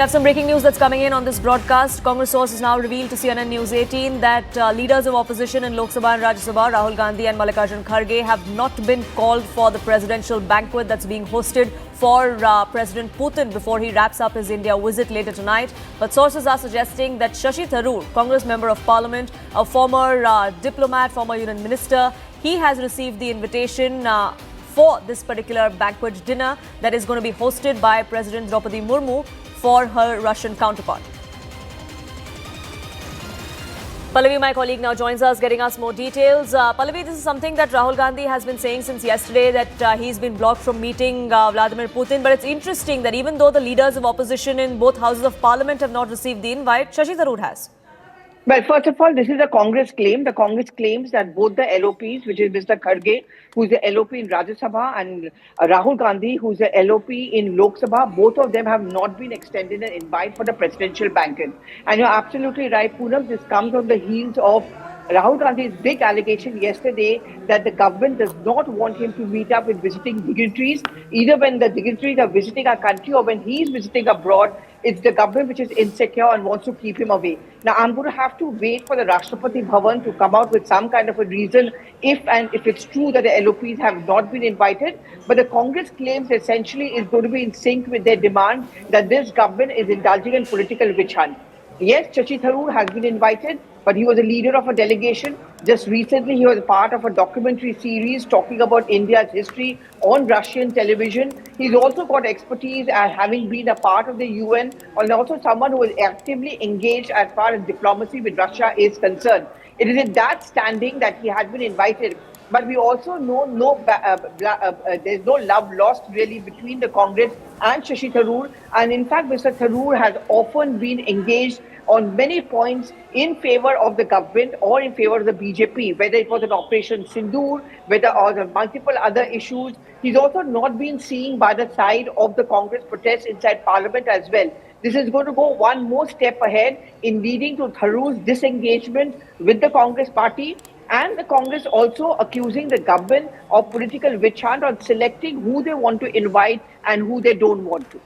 We have some breaking news that's coming in on this broadcast. Congress sources now revealed to CNN News 18 that leaders of opposition in Lok Sabha and Rajya Sabha, Rahul Gandhi and Mallikarjun Kharge, have not been called for the presidential banquet that's being hosted for President Putin before he wraps up his India visit later tonight. But sources are suggesting that Shashi Tharoor, Congress member of parliament, a former diplomat, former union minister, he has received the invitation for this particular banquet dinner that is going to be hosted by President Draupadi Murmu for her Russian counterpart. Pallavi, my colleague, now joins us, getting us more details. Pallavi, this is something that Rahul Gandhi has been saying since yesterday, that he's been blocked from meeting Vladimir Putin. But it's interesting that even though the leaders of opposition in both houses of parliament have not received the invite, Shashi Tharoor has. Well, first of all, this is a Congress claim. The Congress claims that both the LOPs, which is Mr. Kharge, who is the LOP in Rajya Sabha, and Rahul Gandhi, who is the LOP in Lok Sabha, both of them have not been extended an invite for the presidential banquet. And you're absolutely right, Poonam, this comes on the heels of Rahul Gandhi's big allegation yesterday that the government does not want him to meet up with visiting dignitaries, either when the dignitaries are visiting our country or when he is visiting abroad. It's the government which is insecure and wants to keep him away. Now, I'm going to have to wait for the Rashtrapati Bhavan to come out with some kind of a reason if it's true that the LOPs have not been invited. But the Congress claims essentially is going to be in sync with their demand that this government is indulging in political witch hunt. Yes, Shashi Tharoor has been invited, but he was a leader of a delegation. Just recently, he was a part of a documentary series talking about India's history on Russian television. He's also got expertise as having been a part of the UN, and also someone who is actively engaged as far as diplomacy with Russia is concerned. It is in that standing that he has been invited. But we also know there's no love lost really between the Congress and Shashi Tharoor. And in fact, Mr. Tharoor has often been engaged on many points in favor of the government or in favor of the BJP, whether it was an Operation Sindoor, whether or the multiple other issues. He's also not been seen by the side of the Congress protests inside Parliament as well. This is going to go one more step ahead in leading to Tharoor's disengagement with the Congress party, and the Congress also accusing the government of political witch hunt on selecting who they want to invite and who they don't want to.